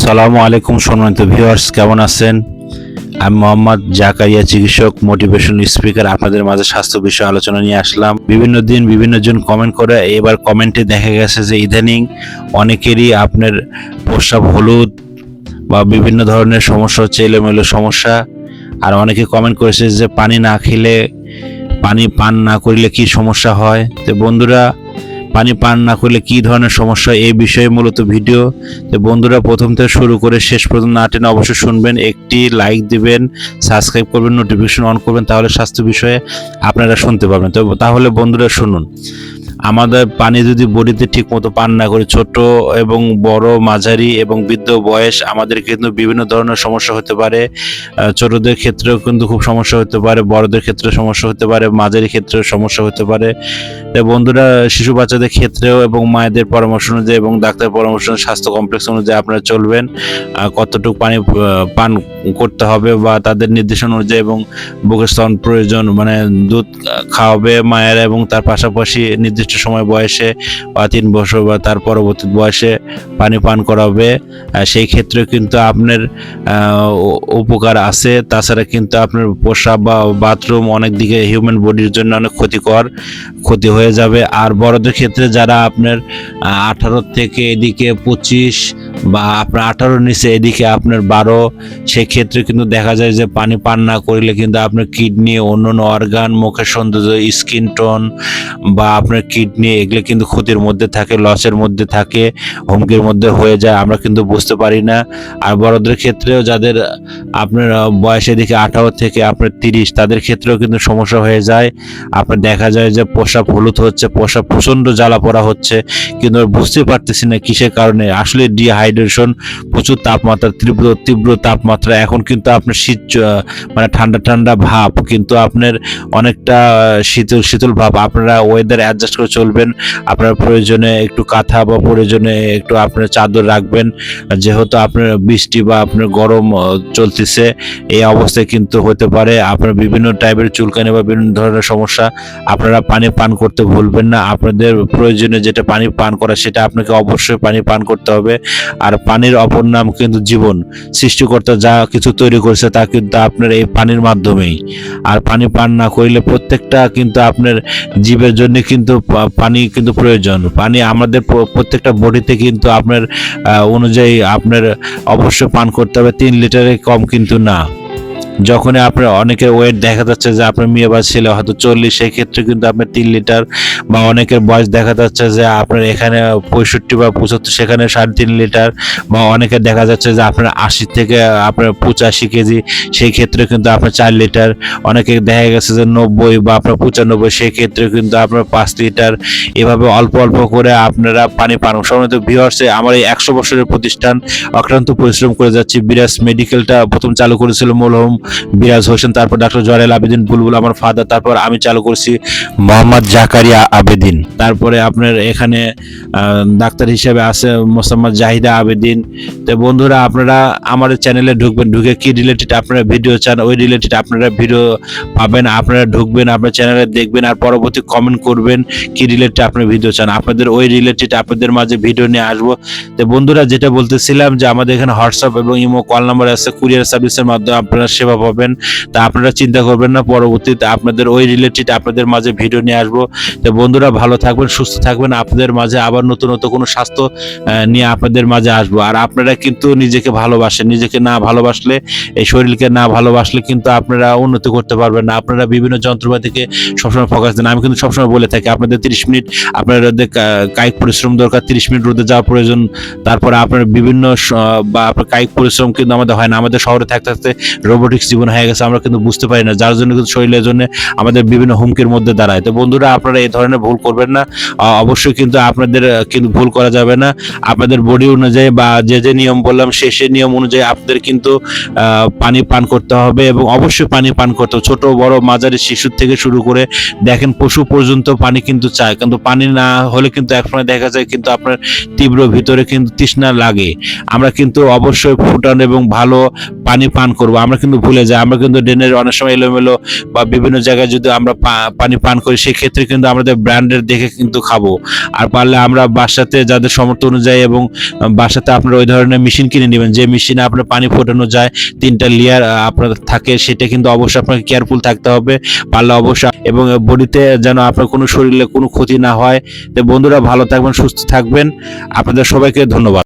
আসসালামু আলাইকুম সম্মানিত ভিউয়ার্স, কেমন আছেন? আমি মোহাম্মদ জাকারিয়া, চিকিৎসক, মোটিভেশনাল স্পিকার। আপনাদের মাঝে স্বাস্থ্য বিষয়ে আলোচনা নিয়ে আসলাম। বিভিন্ন দিন বিভিন্ন জন কমেন্ট করে, এবার কমেন্টে দেখা গেছে যে ইদানিং অনেকেরই আপনার প্রস্রাব হলুদ বা বিভিন্ন ধরনের সমস্যা হচ্ছে, এলোমেলো সমস্যা। আর অনেকে কমেন্ট করেছে যে পানি না খেলে, পানি পান না করলে কি সমস্যা হয়। তো বন্ধুরা, পানি পান না করলে কি ধরনের সমস্যা, এই বিষয়ে মূলত ভিডিও। তো বন্ধুরা, প্রথম থেকে শুরু করে শেষ পর্যন্ত না টেনে অবশ্যই শুনবেন, একটি লাইক দিবেন, সাবস্ক্রাইব করবেন, নোটিফিকেশন অন করবেন, তাহলে স্বাস্থ্য বিষয়ে আপনারা শুনতে পারবেন। তো তাহলে বন্ধুরা শুনুন, আমাদের পানি যদি বডিতে ঠিক মতো পান না করি, ছোট এবং বড়, মাঝারি এবং বৃদ্ধ বয়স, আমাদের কিন্তু বিভিন্ন ধরনের সমস্যা হতে পারে। ছোটদের ক্ষেত্রেও কিন্তু খুব সমস্যা হতে পারে, বড়দের ক্ষেত্রে সমস্যা হতে পারে, মাঝারি ক্ষেত্রেও সমস্যা হতে পারে। তাই বন্ধুরা, শিশু বাচ্চাদের ক্ষেত্রেও এবং মায়েদের পরামর্শ অনুযায়ী এবং ডাক্তার পরামর্শ অনুযায়ী, স্বাস্থ্য কমপ্লেক্স অনুযায়ী আপনারা চলবেন। কতটুকু পানি পান করতে হবে বা তাদের নির্দেশনা অনুযায়ী, এবং বুকের স্তন প্রয়োজন, মানে দুধ খাওয়াবে মায়েরা, এবং তার পাশাপাশি নির্দিষ্ট সময় বয়সে বা 3 বছর বা তার পরবর্তী বয়সে পানি পান করাবে। সেই ক্ষেত্রে কিন্তু আপনার উপকার আছে। তাছাড়া কিন্তু আপনার প্রস্রাব বা বাথরুম অনেক দিকে হিউম্যান বডির জন্য অনেক ক্ষতি হয়ে যাবে। আর বড়দের ক্ষেত্রে যারা আপনার 18 থেকে এদিকে 25 বা আপনার 18 নিচে এদিকে আপনার 12, সেক্ষেত্রে কিন্তু দেখা যায় যে পানি পান না করলে কিন্তু আপনার কিডনি, অন্যান্য অর্গান, মুখের সৌন্দর্য, স্কিন টোন বা আপনার কিডনি, এগুলো কিন্তু ক্ষতির মধ্যে থাকে, লসের মধ্যে থাকে, হুমকির মধ্যে হয়ে যায়, আমরা কিন্তু বুঝতে পারি না। আর বড়দের ক্ষেত্রেও যাদের আপনার বয়স এদিকে 18 থেকে আপনার 30, তাদের ক্ষেত্রেও কিন্তু সমস্যা হয়ে যায়। আপনার দেখা যায় যে প্রস্রাব হলুদ হচ্ছে, প্রস্রাব প্রচণ্ড জ্বালা পোড়া হচ্ছে, কিন্তু বুঝতে পারতেছি না কিসের কারণে। আসলে ডিহাইড্রেশন, প্রচুর তাপমাত্রা, তীব্র তাপমাত্রা। এখন কিন্তু আপনার শীত, মানে ঠান্ডা ঠান্ডা ভাব, কিন্তু আপনার অনেকটা শীতল ভাব। আপনারা ওয়েদার অ্যাডজাস্ট করে চলবেন। আপনার প্রয়োজনে একটু কাঁথা বা প্রয়োজনে একটু আপনার চাদর রাখবেন, যেহেতু আপনার বৃষ্টি বা আপনার গরম চলতেছে। এই অবস্থায় কিন্তু হতে পারে আপনার বিভিন্ন টাইপের চুলকানি বা বিভিন্ন ধরনের সমস্যা। আপনারা পানি পান করতে ভুলবেন না। আপনাদের প্রয়োজনে যেটা পানি পান করা, সেটা আপনাকে অবশ্যই পানি পান করতে হবে। আর পানির অপর নাম কিন্তু জীবন। সৃষ্টিকর্তা যা কিছু তৈরি করেছে তা কিন্তু আপনার এই পানির মাধ্যমেই। আর পানি পান না করলে প্রত্যেকটা কিন্তু আপনার জীবের জন্য কিন্তু পানি কিন্তু প্রয়োজন। পানি আমাদের প্রত্যেকটা বডিতে কিন্তু আপনার অনুযায়ী আপনার অবশ্যই পান করতে হবে, 3 লিটারের কম কিন্তু না। যখন আপনার অনেকের ওয়েট দেখা যাচ্ছে যে আপনার মেয়ে বা ছেলে হয়তো 40, সেই ক্ষেত্রে কিন্তু আপনার 3 লিটার, বা অনেকের বয়স দেখা যাচ্ছে যে আপনার এখানে 65 বা 75, সেখানে 3.5 লিটার, বা অনেকের দেখা যাচ্ছে যে আপনার 80 থেকে আপনার 85 কেজি, সেই ক্ষেত্রে কিন্তু আপনার 4 লিটার। অনেকে দেখা গেছে যে 90 বা আপনার 95, সেই ক্ষেত্রে কিন্তু আপনার 5 লিটার। এভাবে অল্প অল্প করে আপনারা পানি পান। সম্মানিত ভিউয়ার্স, আমার এই 100 বছরের প্রতিষ্ঠান অক্লান্ত পরিশ্রম করে যাচ্ছি। বিরাজ মেডিকেলটা প্রথম চালু করেছিল মরহুম বিরাজ হোসেন, তারপর ডাক্তার জয়নাল আবেদিন বুলবুল আমার ফাদার, তারপর আমি চালু করছি মোহাম্মদ জাকারিয়া আবেদিন, তারপরে আপনার এখানে ডাক্তার হিসেবে আছে মোসাম্মদ জাহিদা আবেদিন। তো বন্ধুরা, আপনারা আমার চ্যানেলে ঢুকবেন, ঢুকে কি রিলেটেড আপনারা ভিডিও চান, ওই রিলেটেড আপনারা ভিডিও পাবেন। আপনারা ঢুকবেন, আপনার চ্যানেলে দেখবেন, আর পরবর্তী কমেন্ট করবেন কি রিলেটেড আপনার ভিডিও চান, আপনাদের ওই রিলেটেড আপনাদের মাঝে ভিডিও নিয়ে আসবো। তো বন্ধুরা, যেটা বলতেছিলাম যে আমাদের এখানে হোয়াটসঅ্যাপ এবং ইমো কল নাম্বার আছে, কুরিয়ার সার্ভিসের মাধ্যমে আপনারা সেবা পাবেন। তা আপনারা চিন্তা করবেন না, পরবর্তীতে আপনাদের ওই রিলেটেড আপনাদের মাঝে ভিডিও নিয়ে আসবো। তো বন্ধুরা, ভালো থাকবেন, সুস্থ থাকবেন। আপনাদের মাঝে আবার নতুন কোনো স্বাস্থ্য নিয়ে আপনাদের মাঝে আসবো। আর আপনারা কিন্তু নিজেকে ভালোবাসেন, নিজেকে না ভালোবাসলে, এই শরীরকে না ভালোবাসলে কিন্তু আপনারা উন্নতি করতে পারবেন না। আপনারা বিভিন্ন যন্ত্রপাতিকে সবসময় ফোকাস দেন। আমি কিন্তু সবসময় বলে থাকি, আপনাদের 30 মিনিট আপনাদের কায়িক পরিশ্রম দরকার, 30 মিনিট রোদে যাওয়া প্রয়োজন। তারপরে আপনার বিভিন্ন বা আপনার কায়িক পরিশ্রম কিন্তু আমাদের হয় না। আমাদের শহরে থাকতে থাকতে রোবোটিক্স জীবন হয়ে গেছে, আমরা কিন্তু বুঝতে পারি না, যার জন্য কিন্তু শরীরের জন্য আমাদের বিভিন্ন হুমকির মধ্যে দাঁড়ায়। তো বন্ধুরা, আপনারা এই ধরনের ভুল করবেন না। অবশ্যই কিন্তু আপনাদের কিন্তু ভুল করা যাবে না। আপনাদের বডি অনুযায়ী বা যে নিয়ম বললাম, সেই নিয়ম অনুযায়ী আপনাদের কিন্তু পানি পান করতে হবে, এবং অবশ্যই পানি পান করতে হবে। ছোট বড় মাঝারি শিশুর থেকে শুরু করে দেখেন পশু পর্যন্ত পানি কিন্তু চায়, কিন্তু পানি না হলে কিন্তু একসময় দেখা যায় কিন্তু আপনার তীব্র ভিতরে কিন্তু তৃষ্ণা লাগে। আমরা কিন্তু অবশ্যই ফুটানো এবং ভালো পানি পান করব। আমরা কিন্তু ভুলে যায়। আমরা কিন্তু ড্রেনের অনেক সময় এলোমেলো বা বিভিন্ন জায়গায় যদি আমরা পানি পান করি, সেক্ষেত্রে কিন্তু আমাদের ব্র্যান্ডের দেখে কিন্তু খাবো। আর পারলে আমরা বাসাতে যাদের সামর্থ্য অনুযায়ী এবং বাসাতে আপনারা ওই ধরনের মেশিন কিনে নেবেন, যে মেশিনে আপনার পানি ফোটানো যায়, 3টা লেয়ার আপনার থাকে, সেটা কিন্তু অবশ্যই আপনাকে কেয়ারফুল থাকতে হবে। পারলে অবশ্যই, এবং বডিতে যেন আপনার কোনো শরীরে কোনো ক্ষতি না হয়। তো বন্ধুরা, ভালো থাকবেন, সুস্থ থাকবেন। আপনাদের সবাইকে ধন্যবাদ।